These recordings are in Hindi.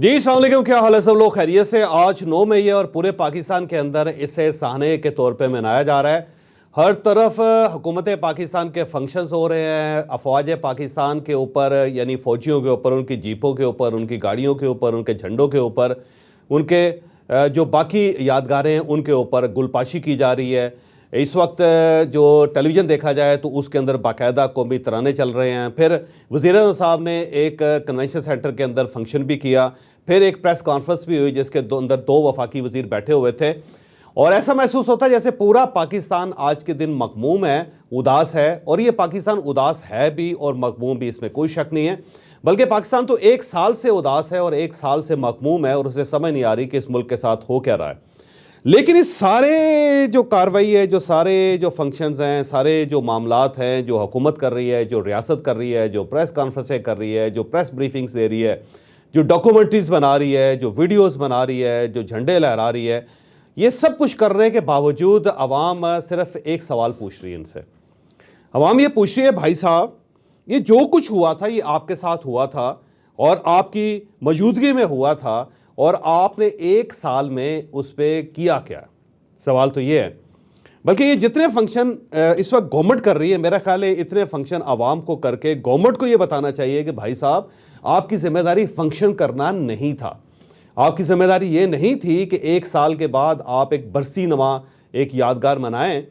जी अस्सलाम वालेकुम, क्या हाल है सब लोग? खैरियत से। आज 9 मई है और पूरे पाकिस्तान के अंदर इसे सहने के तौर पे मनाया जा रहा है। हर तरफ हुकूमत पाकिस्तान के फंक्शंस हो रहे हैं। अफवाज पाकिस्तान के ऊपर यानी फ़ौजियों के ऊपर, उनकी जीपों के ऊपर, उनकी गाड़ियों के ऊपर, उनके झंडों के ऊपर, उनके जो बाकी यादगारें हैं उनके ऊपर गुलपाशी की जा रही है। इस वक्त जो टेलीविज़न देखा जाए तो उसके अंदर बाकायदा कौमी तराने चल रहे हैं। फिर वज़ीर-ए-आज़म साहब ने एक कन्वेंशन सेंटर के अंदर फंक्शन भी किया। फिर एक प्रेस कॉन्फ्रेंस भी हुई जिसके अंदर 2 वफाकी वज़ीर बैठे हुए थे और ऐसा महसूस होता है जैसे पूरा पाकिस्तान आज के दिन मखमूम है, उदास है। और ये पाकिस्तान उदास है भी और मखमूम भी, इसमें कोई शक नहीं है। बल्कि पाकिस्तान तो 1 साल से उदास है और 1 साल से मखमूम है और उसे समझ नहीं आ रही कि इस मुल्क के साथ हो क्या रहा है। लेकिन इस सारे जो कार्रवाई है, जो सारे जो फंक्शंस हैं, सारे जो मामलात हैं जो हुकूमत कर रही है, जो रियासत कर रही है, जो प्रेस कॉन्फ्रेंसें कर रही है, जो प्रेस ब्रीफिंग्स दे रही है, जो डॉक्यूमेंट्रीज बना रही है, जो वीडियोस बना रही है, जो झंडे लहरा रही है, ये सब कुछ करने के बावजूद अवाम सिर्फ एक सवाल पूछ रही है इनसे। अवाम ये पूछ रही है, भाई साहब ये जो कुछ हुआ था ये आपके साथ हुआ था और आपकी मौजूदगी में हुआ था और आपने 1 साल में उस पर किया क्या? सवाल तो ये है। बल्कि ये जितने फंक्शन इस वक्त गवर्नमेंट कर रही है, मेरा ख्याल है इतने फंक्शन आवाम को करके गवर्नमेंट को ये बताना चाहिए कि भाई साहब आपकी जिम्मेदारी फंक्शन करना नहीं था। आपकी जिम्मेदारी ये नहीं थी कि 1 साल के बाद आप एक बरसी नमा एक यादगार मनाएं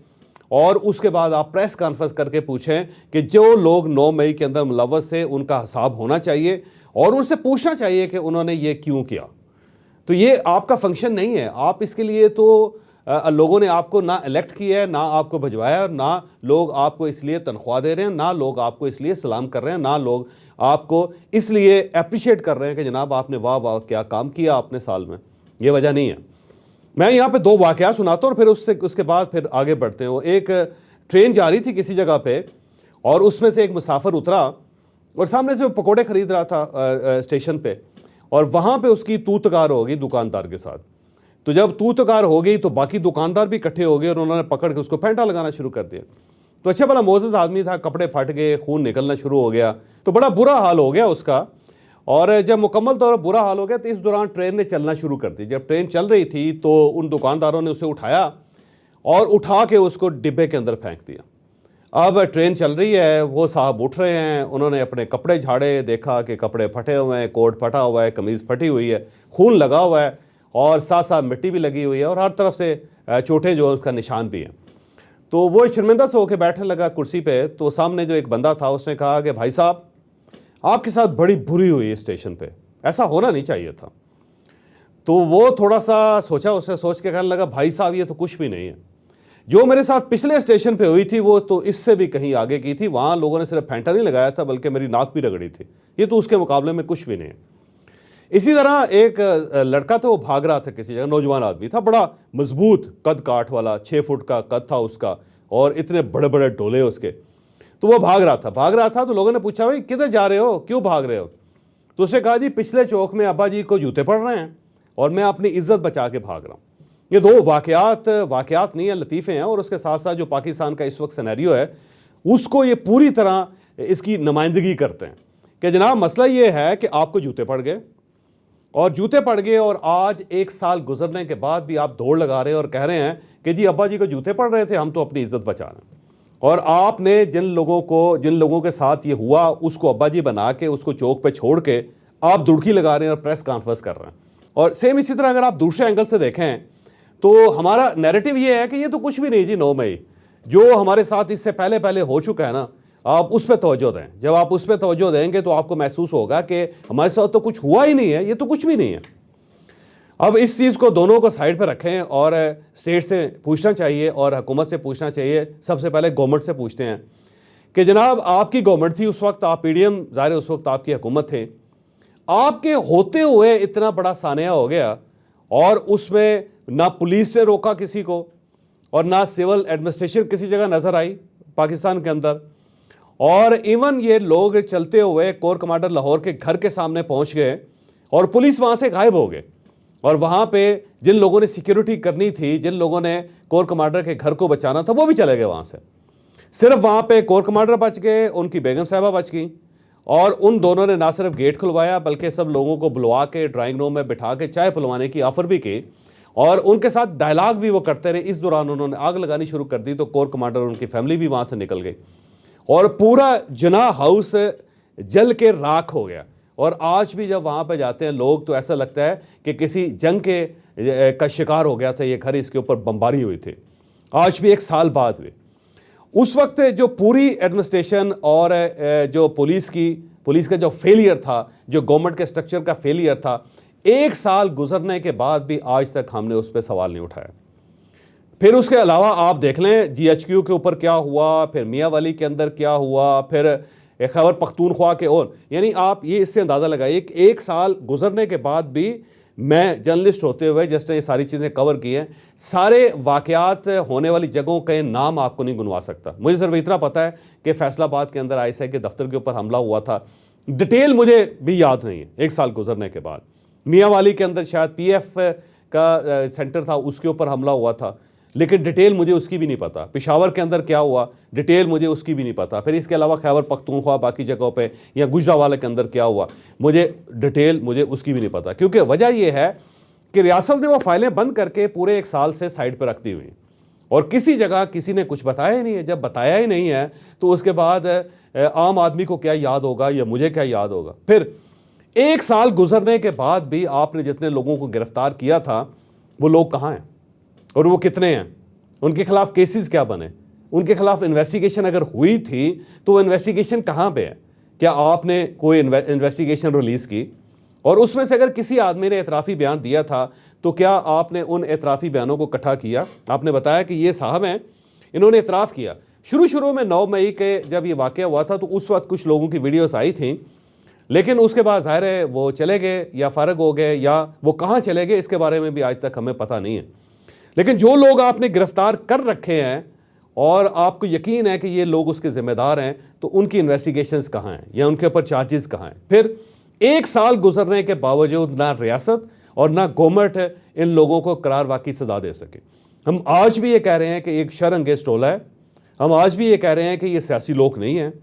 और उसके बाद आप प्रेस कॉन्फ्रेंस करके पूछें कि जो लोग 9 मई के अंदर मुलव्वस थे उनका हिसाब होना चाहिए और उनसे पूछना चाहिए कि उन्होंने ये क्यों किया। तो ये आपका फंक्शन नहीं है। आप इसके लिए तो लोगों ने आपको ना इलेक्ट किया है, ना आपको भिजवाया, और ना लोग आपको इसलिए तनख्वाह दे रहे हैं, ना लोग आपको इसलिए सलाम कर रहे हैं, ना लोग आपको इसलिए अप्रिशिएट कर रहे हैं कि जनाब आपने वाह वाह क्या काम किया आपने साल में। ये वजह नहीं है। मैं यहाँ पे 2 वाक़या सुनाता हूँ और फिर उसके बाद फिर आगे बढ़ते हैं। वो एक ट्रेन जा रही थी किसी जगह पे और उसमें से एक मुसाफिर उतरा और सामने से वो पकौड़े ख़रीद रहा था स्टेशन पे, और वहाँ पे उसकी तू तकार हो गई दुकानदार के साथ। तो जब तू तकार हो गई तो बाकी दुकानदार भी इकट्ठे हो गए और उन्होंने पकड़ के उसको फेंटा लगाना शुरू कर दिया। तो अच्छा भला मोअज़्ज़ज़ आदमी था, कपड़े फट गए, खून निकलना शुरू हो गया, तो बड़ा बुरा हाल हो गया उसका। और जब मुकम्मल तौर पर बुरा हाल हो गया तो इस दौरान ट्रेन ने चलना शुरू कर दी। जब ट्रेन चल रही थी तो उन दुकानदारों ने उसे उठाया और उठा के उसको डिब्बे के अंदर फेंक दिया। अब ट्रेन चल रही है, वो साहब उठ रहे हैं, उन्होंने अपने कपड़े झाड़े, देखा कि कपड़े फटे हुए हैं, कोट फटा हुआ है, कमीज़ फटी हुई है, खून लगा हुआ है और साथ साथ मिट्टी भी लगी हुई है और हर तरफ से चोटें जो उसका निशान भी हैं। तो वो शर्मिंदा से होकर बैठने लगा कुर्सी पे। तो सामने जो एक बंदा था उसने कहा कि भाई साहब आपके साथ बड़ी बुरी हुई है स्टेशन पे, ऐसा होना नहीं चाहिए था। तो वो थोड़ा सा सोचा, उसने सोच के कहने लगा, भाई साहब ये तो कुछ भी नहीं है। जो मेरे साथ पिछले स्टेशन पे हुई थी वो तो इससे भी कहीं आगे की थी। वहाँ लोगों ने सिर्फ फेंटा नहीं लगाया था बल्कि मेरी नाक भी रगड़ी थी। ये तो उसके मुकाबले में कुछ भी नहीं है। इसी तरह एक लड़का था, वो भाग रहा था किसी जगह, नौजवान आदमी था, बड़ा मजबूत कद काठ वाला, 6 फुट का कद था उसका और इतने बड़े बड़े डोले उसके। तो वो भाग रहा था तो लोगों ने पूछा, भाई किधर जा रहे हो, क्यों भाग रहे हो? तो उसने कहा, जी पिछले चौक में अब्बा जी को जूते पड़ रहे हैं और मैं अपनी इज्जत बचा के भाग रहा हूँ। ये 2 वाक़यात नहीं है, लतीफ़े हैं। और उसके साथ साथ जो पाकिस्तान का इस वक्त सिनेरियो है उसको ये पूरी तरह इसकी नुमाइंदगी करते हैं कि जनाब मसला ये है कि आपको जूते पड़ गए और आज 1 साल गुजरने के बाद भी आप दौड़ लगा रहे हैं और कह रहे हैं कि जी अब्बा जी को जूते पड़ रहे थे, हम तो अपनी इज्जत बचा रहे हैं। और आपने जिन लोगों के साथ ये हुआ उसको अब्बा जी बना के उसको चौक पे छोड़ के आप दुड़की लगा रहे हैं और प्रेस कॉन्फ्रेंस कर रहे हैं। और सेम इसी तरह अगर आप दूसरे एंगल से देखें तो हमारा नैरेटिव ये है कि ये तो कुछ भी नहीं जी, 9 मई जो हमारे साथ इससे पहले हो चुका है ना, आप उस पर तवज्जो दें। जब आप उस पर तवज्जो देंगे तो आपको महसूस होगा कि हमारे साथ तो कुछ हुआ ही नहीं है, ये तो कुछ भी नहीं है। अब इस चीज़ को दोनों को साइड पर रखें और स्टेट से पूछना चाहिए और हुकूमत से पूछना चाहिए। सबसे पहले गवर्नमेंट से पूछते हैं कि जनाब आपकी गवर्नमेंट थी उस वक्त, आप पीडीएम ज़ाहिर उस वक्त आपकी हुकूमत थे, आपके होते हुए इतना बड़ा सानिया हो गया और उसमें ना पुलिस ने रोका किसी को और ना सिविल एडमिनिस्ट्रेशन किसी जगह नज़र आई पाकिस्तान के अंदर। और इवन ये लोग चलते हुए कोर कमांडर लाहौर के घर के सामने पहुंच गए और पुलिस वहाँ से गायब हो गए। और वहाँ पे जिन लोगों ने सिक्योरिटी करनी थी, जिन लोगों ने कोर कमांडर के घर को बचाना था, वो भी चले गए वहाँ से। सिर्फ वहाँ पे कोर कमांडर बच गए, उनकी बेगम साहिबा बच गई और उन दोनों ने ना सिर्फ गेट खुलवाया बल्कि सब लोगों को बुलवा के ड्राइंग रूम में बिठा के चाय पिलवाने की ऑफर भी की और उनके साथ डायलॉग भी वो करते रहे। इस दौरान उन्होंने आग लगानी शुरू कर दी तो कोर कमांडर और उनकी फैमिली भी वहाँ से निकल गई और पूरा जिन्ना हाउस जल के राख हो गया। और आज भी जब वहाँ पे जाते हैं लोग तो ऐसा लगता है कि किसी जंग का शिकार हो गया था ये घर, इसके ऊपर बमबारी हुई थी। आज भी 1 साल बाद हुए। उस वक्त जो पूरी एडमिनिस्ट्रेशन और जो पुलिस का जो फेलियर था, जो गवर्नमेंट के स्ट्रक्चर का फेलियर था, 1 साल गुजरने के बाद भी आज तक हमने उस पर सवाल नहीं उठाया। फिर उसके अलावा आप देख लें GHQ के ऊपर क्या हुआ, फिर मियाँवाली के अंदर क्या हुआ, फिर खैबर पख्तूनख्वा के, और यानी आप ये इससे अंदाज़ा लगाइए कि 1 साल गुजरने के बाद भी मैं जर्नलिस्ट होते हुए जिसने ये सारी चीज़ें कवर की हैं, सारे वाक़यात होने वाली जगहों के नाम आपको नहीं गिनवा सकता। मुझे सिर्फ इतना पता है कि फैसलाबाद के अंदर ISI के दफ्तर के ऊपर हमला हुआ था, डिटेल मुझे भी याद नहीं है 1 साल गुजरने के बाद। मियाँवाली के अंदर शायद PF का सेंटर था, उसके ऊपर हमला हुआ था, लेकिन डिटेल मुझे उसकी भी नहीं पता। पेशावर के अंदर क्या हुआ डिटेल मुझे उसकी भी नहीं पता। फिर इसके अलावा खैबर पख्तूनख्वा बाकी जगहों पे या गुजरांवाला के अंदर क्या हुआ मुझे उसकी भी नहीं पता, क्योंकि वजह यह है कि रियासत ने वो फाइलें बंद करके पूरे 1 साल से साइड पर रख दी हुई और किसी जगह किसी ने कुछ बताया ही नहीं है। जब बताया ही नहीं है तो उसके बाद आम आदमी को क्या याद होगा या मुझे क्या याद होगा। फिर 1 साल गुजरने के बाद भी आपने जितने लोगों को गिरफ्तार किया था वो लोग कहाँ हैं और वो कितने हैं, उनके खिलाफ केसेस क्या बने, उनके खिलाफ इन्वेस्टिगेशन अगर हुई थी तो वो इन्वेस्टिगेशन कहाँ पे है, क्या आपने कोई इन्वेस्टिगेशन रिलीज़ की, और उसमें से अगर किसी आदमी ने एतराफ़ी बयान दिया था तो क्या आपने उन एतराफ़ी बयानों को इकट्ठा किया। आपने बताया कि ये साहब हैं, इन्होंने एतराफ़ किया। शुरू में 9 मई के जब ये वाक़या हुआ था तो उस वक्त कुछ लोगों की वीडियोस आई थी, लेकिन उसके बाद ज़ाहिर है वो चले गए या फ़ारग हो गए या वो कहाँ चले गए इसके बारे में भी आज तक हमें पता नहीं है। लेकिन जो लोग आपने गिरफ्तार कर रखे हैं और आपको यकीन है कि ये लोग उसके ज़िम्मेदार हैं, तो उनकी इन्वेस्टिगेशंस कहाँ हैं या उनके ऊपर चार्जेस कहाँ हैं। फिर 1 साल गुजरने के बावजूद ना रियासत और ना गवर्नमेंट इन लोगों को करार वाकई सजा दे सके। हम आज भी ये कह रहे हैं कि एक शरअंगेज़ टोला है, हम आज भी ये कह रहे हैं कि ये सियासी लोग नहीं हैं,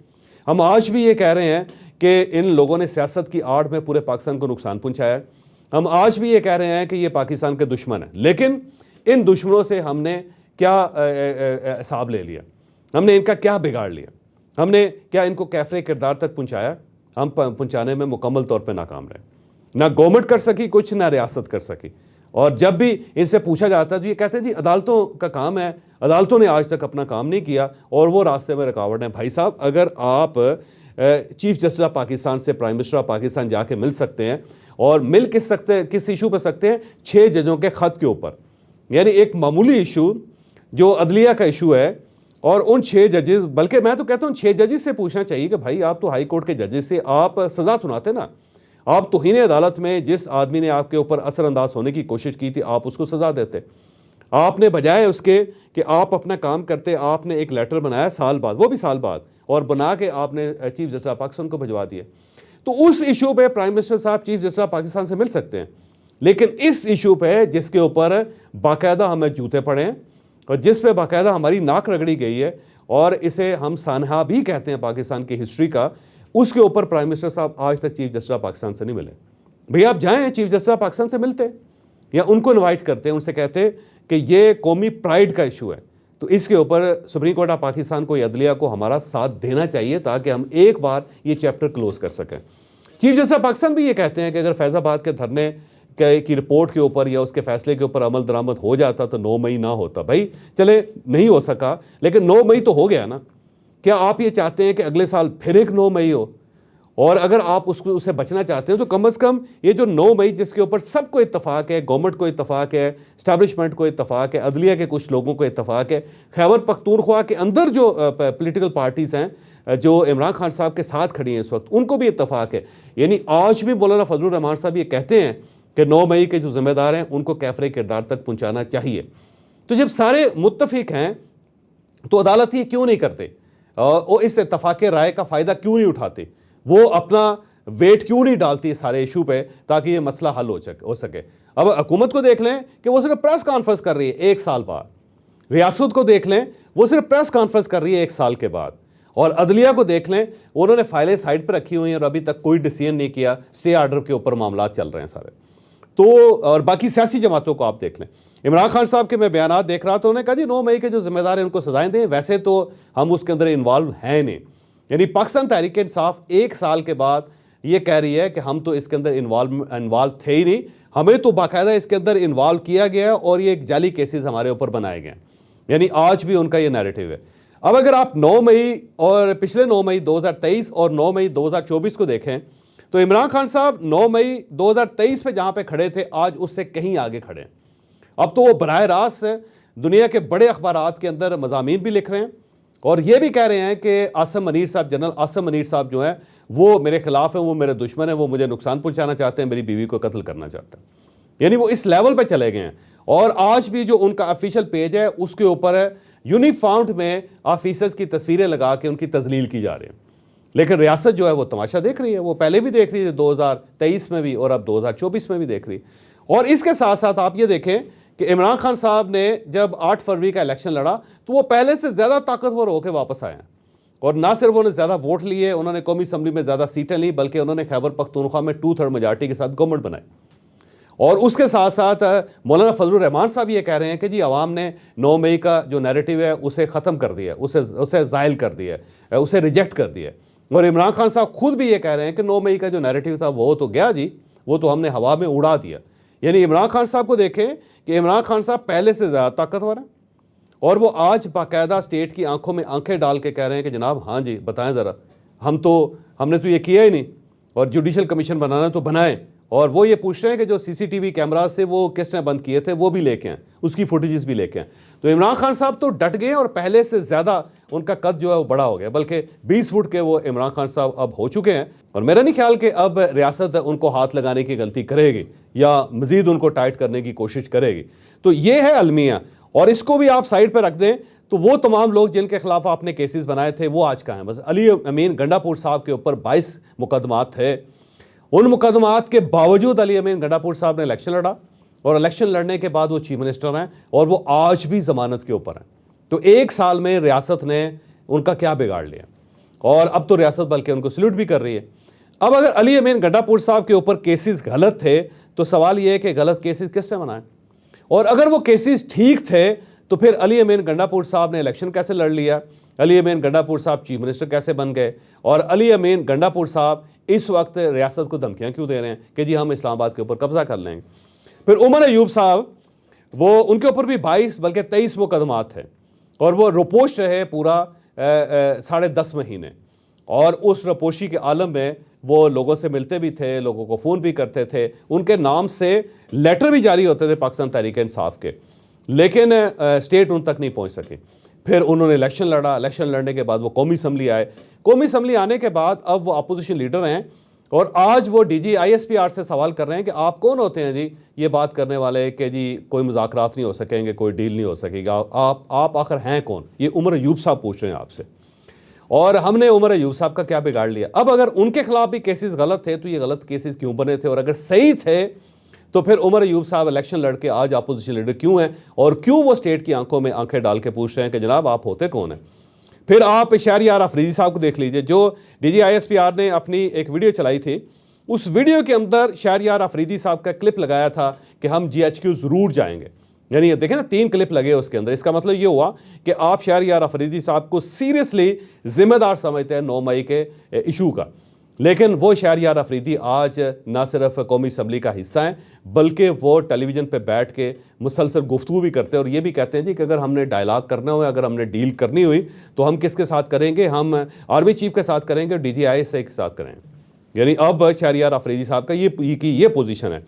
हम आज भी ये कह रहे हैं कि इन लोगों ने सियासत की आड़ में पूरे पाकिस्तान को नुकसान पहुँचाया, हम आज भी ये कह रहे हैं कि ये पाकिस्तान के दुश्मन हैं। लेकिन इन दुश्मनों से हमने क्या हिसाब ले लिया, हमने इनका क्या बिगाड़ लिया, हमने क्या इनको कैफरे किरदार तक पहुंचाया। हम पहुंचाने में मुकम्मल तौर पे नाकाम रहे। ना गवर्नमेंट कर सकी कुछ, ना रियासत कर सकी। और जब भी इनसे पूछा जाता है तो ये कहते हैं जी अदालतों का काम है, अदालतों ने आज तक अपना काम नहीं किया और वो रास्ते में रुकावट है। भाई साहब, अगर आप चीफ जस्टिस ऑफ पाकिस्तान से प्राइम मिनिस्टर ऑफ पाकिस्तान जाके मिल सकते हैं और मिल किस इशू पर सकते हैं, 6 जजों के ख़त के ऊपर, यानी एक मामूली इशू जो अदलिया का इशू है, और उन 6 जजेस, बल्कि मैं तो कहता हूँ 6 जजेस से पूछना चाहिए कि भाई आप तो हाई कोर्ट के जजेस से आप सज़ा सुनाते ना, आप तौहीन अदालत में जिस आदमी ने आपके ऊपर असरअंदाज होने की कोशिश की थी आप उसको सज़ा देते। आपने बजाय उसके कि आप अपना काम करते, आपने एक लेटर बनाया साल बाद, वो भी साल बाद, और बना के आपने चीफ जस्टिस ऑफ पाकिस्तान को भिजवा दिया। तो उस इशू पे प्राइम मिनिस्टर साहब चीफ जस्टिस ऑफ पाकिस्तान से मिल सकते हैं, लेकिन इस इशू पे जिसके ऊपर बाकायदा हमें जूते पड़े हैं और जिस पे बाकायदा हमारी नाक रगड़ी गई है और इसे हम सानहा भी कहते हैं पाकिस्तान की हिस्ट्री का, उसके ऊपर प्राइम मिनिस्टर साहब आज तक चीफ जस्टिस ऑफ पाकिस्तान से नहीं मिले। भैया आप जाएं चीफ जस्टिस ऑफ पाकिस्तान से मिलते या उनको इनवाइट करते, उनसे कहते कि ये कौमी प्राइड का इशू है, तो इसके ऊपर सुप्रीम कोर्ट ऑफ पाकिस्तान को या अदलिया को हमारा साथ देना चाहिए ताकि हम एक बार ये चैप्टर क्लोज कर सकें। चीफ जस्टिस ऑफ पाकिस्तान भी ये कहते हैं कि अगर फैज़ाबाद के धरने की रिपोर्ट के ऊपर या उसके फैसले के ऊपर अमल दरामद हो जाता तो 9 मई ना होता। भाई चले नहीं हो सका, लेकिन 9 मई तो हो गया ना। क्या आप ये चाहते हैं कि अगले साल फिर एक 9 मई हो? और अगर आप उससे बचना चाहते हैं तो कम से कम ये जो 9 मई जिसके ऊपर सबको इत्तफाक है, गवर्नमेंट को इत्तफाक है, इस्टेब्लिशमेंट को इत्तफाक है, अदलिया के कुछ लोगों को इत्तफाक है, खैबर पख्तूनख्वा के अंदर जो पॉलिटिकल पार्टीज़ हैं जो इमरान खान साहब के साथ खड़ी हैं इस वक्त, उनको भी इत्तफाक है। यानी आज भी मौलाना फजलुर रहमान साहब ये कहते हैं कि 9 मई के जो जिम्मेदार हैं उनको कैफरे किरदार तक पहुँचाना चाहिए। तो जब सारे मुत्तफिक हैं तो अदालत ये क्यों नहीं करते और इस इत्तफाक राय का फ़ायदा क्यों नहीं उठाते? वो अपना वेट क्यों नहीं डालती इस सारे इशू पे ताकि ये मसला हल हो सके? अब हुकूमत को देख लें कि वो सिर्फ प्रेस कॉन्फ्रेंस कर रही है 1 साल बाद, रियासत को देख लें वो सिर्फ प्रेस कॉन्फ्रेंस कर रही है 1 साल के बाद, और अदलिया को देख लें, उन्होंने फाइलें साइड पर रखी हुई हैं और अभी तक कोई डिसीजन नहीं किया, स्टे आर्डर के ऊपर मामला चल रहे हैं सारे। तो और बाकी सियासी जमातों को आप देख लें, इमरान खान साहब के मैं बयान देख रहा था, उन्होंने कहा जी 9 मई के जो जिम्मेदार हैं उनको सजाएं दें, वैसे तो हम उसके अंदर इन्वॉल्व हैं नहीं। यानी पाकिस्तान तहरीक इंसाफ 1 साल के बाद ये कह रही है कि हम तो इसके अंदर इन्वॉल्व थे ही नहीं, हमें तो बाकायदा इसके अंदर इन्वॉल्व किया गया और ये एक जाली केसेस हमारे ऊपर बनाए गए। यानी आज भी उनका ये नैरेटिव है। अब अगर आप 9 मई और पिछले 9 मई 2023 और 9 मई 2024 को देखें तो इमरान खान साहब 9 मई 2023 पे जहां पे खड़े थे आज उससे कहीं आगे खड़े हैं। अब तो वो बराह रास्त दुनिया के बड़े अखबारात के अंदर मज़ामीन भी लिख रहे हैं और ये भी कह रहे हैं कि आसिम मनीर साहब, जनरल आसिम मनीर साहब जो हैं वो मेरे खिलाफ हैं, वो मेरे दुश्मन हैं, वो मुझे नुकसान पहुंचाना चाहते हैं, मेरी बीवी को कत्ल करना चाहते हैं। यानी वो इस लेवल पे चले गए हैं। और आज भी जो उनका ऑफिशियल पेज है उसके ऊपर यूनिफॉर्म्ड में ऑफिसर्स की तस्वीरें लगा के उनकी तजलील की जा रही है। लेकिन रियासत जो है वो तमाशा देख रही है, वो पहले भी देख रही है 2023 में भी और अब 2024 में भी देख रही है। और इसके साथ साथ आप ये देखें कि इमरान खान साहब ने जब 8 फरवरी का इलेक्शन लड़ा तो वो पहले से ज़्यादा ताकतवर होकर वापस आए हैं और ना सिर्फ उन्होंने ज़्यादा वोट लिए, उन्होंने कौमी असम्बली में ज़्यादा सीटें ली, बल्कि उन्होंने खैबर पख्तूनख्वा में 2/3 मेजॉरिटी के साथ गवर्नमेंट बनाई। और उसके साथ साथ मौलाना फजलुर रहमान साहब ये कह रहे हैं कि जी आवाम ने 9 मई का जो नैरेटिव है उसे ख़त्म कर दिया, उसे ज़ाइल कर दिया, उसे रिजेक्ट कर दिया। और इमरान खान साहब खुद भी ये कह रहे हैं कि 9 मई का जो नैरेटिव था वो तो गया जी, वो तो हमने हवा में उड़ा दिया। यानी इमरान खान साहब को देखें कि इमरान खान साहब पहले से ज़्यादा ताकतवर हैं और वो आज बाकायदा स्टेट की आंखों में आंखें डाल के कह रहे हैं कि जनाब हाँ जी बताएं ज़रा, हमने तो ये किया ही नहीं और जुडिशल कमीशन बनाना तो बनाएं। और वो ये पूछ रहे हैं कि जो CCTV कैमराज थे वो किसने बंद किए थे वो भी लेके आए, उसकी फुटेजेस भी लेके आए। तो इमरान खान साहब तो डट गए और पहले से ज़्यादा उनका कद जो है वो बड़ा हो गया, बल्कि 20 फुट के वो इमरान खान साहब अब हो चुके हैं। और मेरा नहीं ख्याल कि अब रियासत उनको हाथ लगाने की गलती करेगी या मज़ीद उनको टाइट करने की कोशिश करेगी। तो ये है अलमिया। और इसको भी आप साइड पर रख दें तो वो तमाम लोग जिनके खिलाफ आपने केसेस बनाए थे वो आज कहाँ हैं। बस अली अमीन गंडापुर साहब के ऊपर 22 मुकदमात थे। उन मुकदमात के बावजूद अली अमीन गंडापुर साहब ने इलेक्शन लड़ा और इलेक्शन लड़ने के बाद वो चीफ मिनिस्टर हैं और वो आज भी ज़मानत के ऊपर हैं। तो 1 साल में रियासत ने उनका क्या बिगाड़ लिया और अब तो रियासत बल्कि उनको सल्यूट भी कर रही है। अब अगर अली अमीन गंडापुर साहब के ऊपर केसेस गलत थे तो सवाल ये है कि गलत केसेस किसने बनाए, और अगर वो केसेस ठीक थे तो फिर अली अमीन गंडापुर साहब ने इलेक्शन कैसे लड़ लिया, अली अमीन गंडापुर साहब चीफ मिनिस्टर कैसे बन गए, और अली अमीन गंडापुर साहब इस वक्त रियासत को धमकियां क्यों दे रहे हैं कि जी हम इस्लामाबाद के ऊपर कब्जा कर लेंगे। फिर उमर अयूब साहब, वो उनके ऊपर भी 22 बल्कि 23 मुकदमात थे और वो रोपोश रहे पूरा 10.5 महीने। और उस रोपोशी के आलम में वो लोगों से मिलते भी थे, लोगों को फ़ोन भी करते थे, उनके नाम से लेटर भी जारी होते थे पाकिस्तान तहरीक इंसाफ के, लेकिन स्टेट उन तक नहीं पहुंच सके। फिर उन्होंने इलेक्शन लड़ा, इलेक्शन लड़ने के बाद वो कौमी असम्बली आए, कौमी असम्बली आने के बाद अब वो अपोजिशन लीडर हैं और आज वो DG ISPR से सवाल कर रहे हैं कि आप कौन होते हैं जी ये बात करने वाले कि जी कोई मुज़ाकरात नहीं हो सकेंगे, कोई डील नहीं हो सकेगा, आप आखिर हैं कौन। ये उमर अयूब साहब पूछ रहे हैं आपसे, और हमने उमर अयूब साहब का क्या बिगाड़ लिया। अब अगर उनके खिलाफ भी केसेस गलत थे तो ये गलत केसेस क्यों बने थे, और अगर सही थे तो फिर उमर अयूब साहब इलेक्शन लड़के आज अपोजिशन लीडर क्यों हैं, और क्यों वो स्टेट की आंखों में आंखें डाल के पूछ रहे हैं कि जनाब आप होते कौन हैं। फिर आप शहरयार अफरीदी साहब को देख लीजिए, जो DG ISPR ने अपनी एक वीडियो चलाई थी, उस वीडियो के अंदर शहरयार अफरीदी साहब का क्लिप लगाया था कि हम GHQ ज़रूर जाएंगे। यानी देखें ना, 3 क्लिप लगे उसके अंदर। इसका मतलब ये हुआ कि आप शहरयार अफरीदी साहब को सीरियसली जिम्मेदार समझते हैं 9 मई के इशू का। लेकिन वो शहरयार अफरीदी आज ना सिर्फ कौमी असम्बली का हिस्सा हैं बल्कि वो टेलीविज़न पे बैठ के मुसलसल गुफ्तगू भी करते हैं और ये भी कहते हैं जी कि अगर हमने डायलॉग करना हो, अगर हमने डील करनी हुई तो हम किसके साथ करेंगे, हम आर्मी चीफ के साथ करेंगे, DG ISI के साथ करेंगे। यानी अब शहरयार अफरीदी साहब का ये पोजीशन है।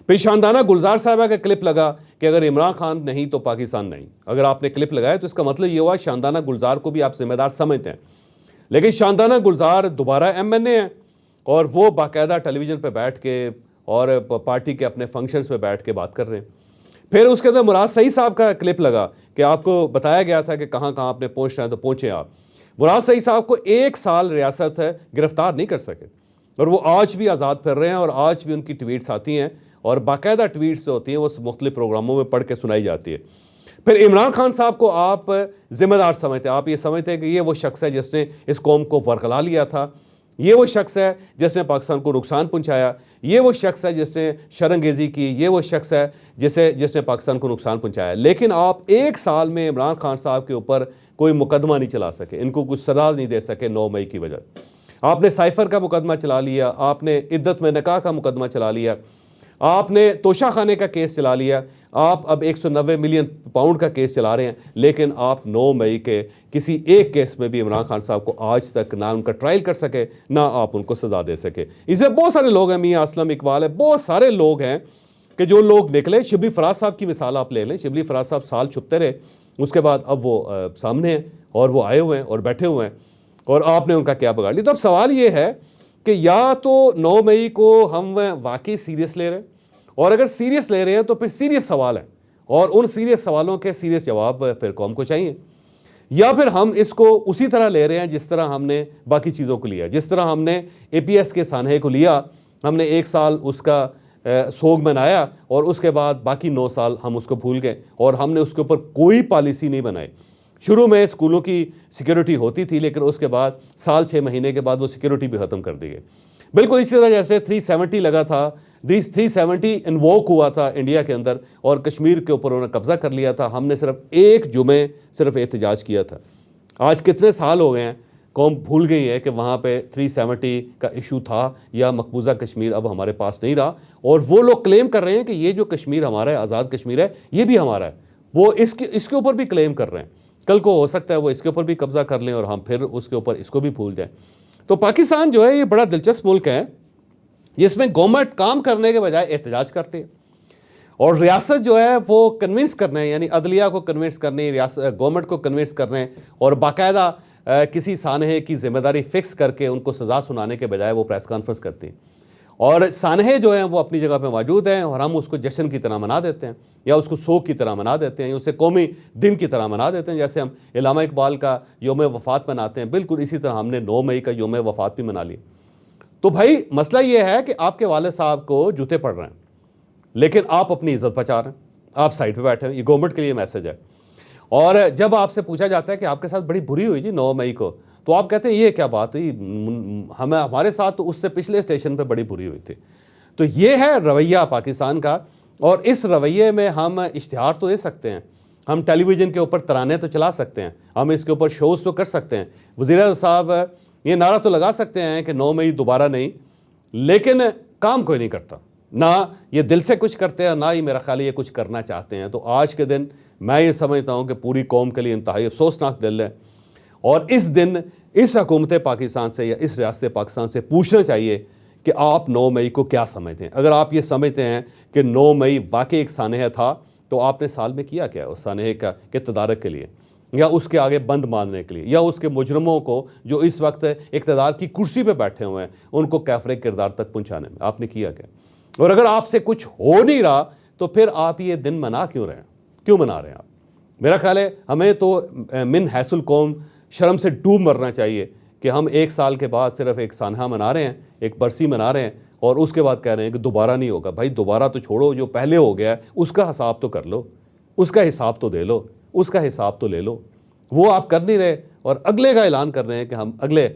फिर शानदाना गुलजार साहबा का क्लिप लगा कि अगर इमरान खान नहीं तो पाकिस्तान नहीं। अगर आपने क्लिप लगाया तो इसका मतलब ये हुआ शानदाना गुलजार को भी आप जिम्मेदार समझते हैं, लेकिन शानदाना गुलजार दोबारा MNA हैं और वो बाकायदा टेलीविज़न पे बैठ के और पार्टी के अपने फंक्शंस पे बैठ के बात कर रहे हैं। फिर उसके अंदर मुराद सईद साहब का क्लिप लगा कि आपको बताया गया था कि कहाँ कहाँ आपने पहुँचना है तो पहुँचे आप। मुराद सईद साहब को 1 साल रियासत गिरफ्तार नहीं कर सके और वो आज भी आज़ाद फिर रहे हैं और आज भी उनकी ट्वीट्स आती हैं और बाकायदा ट्वीट्स जो होती हैं वो मुख्तलिफ प्रोग्रामों में पढ़ के सुनाई जाती है। फिर इमरान खान साहब को आप जिम्मेदार समझते हैं, आप ये समझते हैं कि ये वो शख्स है जिसने इस कौम को वरगला लिया था, ये वो शख्स है जिसने पाकिस्तान को नुकसान पहुंचाया, ये वो शख्स है जिसने शरंगेज़ी की, ये वो शख्स है जिसने पाकिस्तान को नुकसान पहुंचाया। लेकिन आप एक साल में इमरान खान साहब के ऊपर कोई मुकदमा नहीं चला सके, इनको कुछ सजा नहीं दे सके 9 मई की वजह। आपने साइफर का मुकदमा चला लिया, आपने इद्दत में निकाह का मुकदमा चला लिया, आपने तोशा खाने का केस चला लिया, आप अब 190 मिलियन पाउंड का केस चला रहे हैं, लेकिन आप 9 मई के किसी एक केस में भी इमरान खान साहब को आज तक ना उनका ट्रायल कर सके, ना आप उनको सज़ा दे सके। इससे बहुत सारे लोग हैं, मियाँ असलम इकबाल है, बहुत सारे लोग हैं कि जो लोग निकले। शिबली फराज साहब की मिसाल आप ले लें, शिबली फराज साहब साल छुपते रहे, उसके बाद अब वो सामने हैं और वो आए हुए हैं और बैठे हुए हैं, और आपने उनका क्या बिगाड़ लिया। तो अब सवाल ये है कि या तो 9 मई को हम वाकई सीरियस ले रहे हैं, और अगर सीरियस ले रहे हैं तो फिर सीरियस सवाल है, और उन सीरियस सवालों के सीरियस जवाब फिर कौम को चाहिए, या फिर हम इसको उसी तरह ले रहे हैं जिस तरह हमने बाकी चीज़ों को लिया। जिस तरह हमने APS के सानहे को लिया, हमने 1 साल उसका सोग मनाया और उसके बाद बाकी 9 साल हम उसको भूल गए, और हमने उसके ऊपर कोई पॉलिसी नहीं बनाई। शुरू में स्कूलों की सिक्योरिटी होती थी, लेकिन उसके बाद साल 6 महीने के बाद वो सिक्योरिटी भी ख़त्म कर दी गई। बिल्कुल इसी तरह जैसे 370 लगा था, 370 इन्वोक हुआ था इंडिया के अंदर, और कश्मीर के ऊपर उन्होंने कब्ज़ा कर लिया था। हमने सिर्फ एक जुमे सिर्फ एहतजाज किया था। आज कितने साल हो गए हैं, कौम भूल गई है कि वहाँ पे 370 का इशू था, या मकबूजा कश्मीर अब हमारे पास नहीं रहा। और वो लोग क्लेम कर रहे हैं कि ये जो कश्मीर हमारा है, आज़ाद कश्मीर है, ये भी हमारा है। वो इसके ऊपर भी क्लेम कर रहे हैं। कल को हो सकता है वो इसके ऊपर भी कब्ज़ा कर लें और हम फिर उसके ऊपर इसको भी भूल जाएं। तो पाकिस्तान जो है ये बड़ा दिलचस्प मुल्क है, जिसमें गवर्नमेंट काम करने के बजाय एहतजाज करते हैं, और रियासत जो है वो कन्विंस करना है, यानी अदलिया को कन्विंस करनी, गवर्नमेंट को कन्विंस करने, और बाकायदा किसी सानहे की जिम्मेदारी फिक्स करके उनको सज़ा सुनाने के बजाय वो प्रेस कॉन्फ्रेंस करती हैं। और सानहे जो हैं वो अपनी जगह पे मौजूद हैं, और हम उसको जश्न की तरह मना देते हैं, या उसको सोग की तरह मना देते हैं, या उसे कौमी दिन की तरह मना देते हैं। जैसे हम इल्लामा इकबाल का योम वफ़ात मनाते हैं, बिल्कुल इसी तरह हमने 9 मई का योम वफ़ात भी मना लिया। तो भाई मसला ये है कि आपके वाले साहब को जूते पड़ रहे हैं, लेकिन आप अपनी इज्जत बचा रहे हैं, आप साइड पे बैठे हैं। ये गवर्नमेंट के लिए मैसेज है। और जब आपसे पूछा जाता है कि आपके साथ बड़ी बुरी हुई जी 9 मई को, तो आप कहते हैं ये क्या बात हुई, हमारे साथ तो उससे पिछले स्टेशन पे बड़ी बुरी हुई थी। तो ये है रवैया पाकिस्तान का, और इस रवैये में हम इश्तिहार तो दे सकते हैं, हम टेलीविज़न के ऊपर तराने तो चला सकते हैं, हम इसके ऊपर शोज़ तो कर सकते हैं, वज़ीर साहब ये नारा तो लगा सकते हैं कि 9 मई दोबारा नहीं, लेकिन काम कोई नहीं करता। ना ये दिल से कुछ करते हैं, ना ही मेरा ख्याल ये कुछ करना चाहते हैं। तो आज के दिन मैं ये समझता हूँ कि पूरी कौम के लिए इंतहाई अफसोसनाक दिन है, और इस दिन इस हुकूमत पाकिस्तान से या इस रियासत पाकिस्तान से पूछना चाहिए कि आप 9 मई को क्या समझते हैं। अगर आप ये समझते हैं कि 9 मई वाकई एक सानहा था, तो आपने साल में किया क्या उस सानहे के तदारक के लिए, या उसके आगे बंद मारने के लिए, या उसके मुजरमों को जो इस वक्त इक़्तिदार की कुर्सी पे बैठे हुए हैं उनको कैफरे किरदार तक पहुँचाने में आपने किया क्या। और अगर आपसे कुछ हो नहीं रहा, तो फिर आप ये दिन मना क्यों रहे हैं, क्यों मना रहे हैं आप। मेरा ख्याल है हमें तो मिन हैसुल कौम शर्म से डूब मरना चाहिए कि हम 1 साल के बाद सिर्फ एक सानहा मना रहे हैं, एक बरसी मना रहे हैं, और उसके बाद कह रहे हैं कि दोबारा नहीं होगा। भाई दोबारा तो छोड़ो, जो पहले हो गया है उसका हिसाब तो कर लो, उसका हिसाब तो दे लो, उसका हिसाब तो ले लो। वो आप कर नहीं रहे, और अगले का ऐलान कर रहे हैं कि हम अगले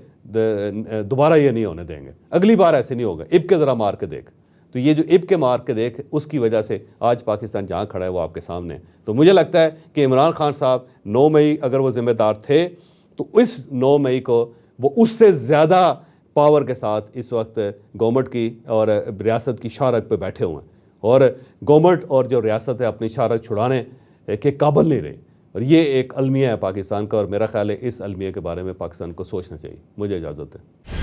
दोबारा ये नहीं होने देंगे, अगली बार ऐसे नहीं होगा, इब के ज़रा मार के देख। तो ये जो इब के मार के देख, उसकी वजह से आज पाकिस्तान जहाँ खड़ा है वो आपके सामने। तो मुझे लगता है कि इमरान खान साहब 9 मई अगर वो ज़िम्मेदार थे, तो इस 9 मई को वो उससे ज़्यादा पावर के साथ इस वक्त गवर्नमेंट की और रियासत की शारक पे बैठे हुए हैं, और गवर्नमेंट और जो रियासत है अपनी शारक छुड़ाने के काबिल नहीं रही। और ये एक अलमिया है पाकिस्तान का, और मेरा ख्याल है इस अलमिया के बारे में पाकिस्तान को सोचना चाहिए। मुझे इजाज़त है।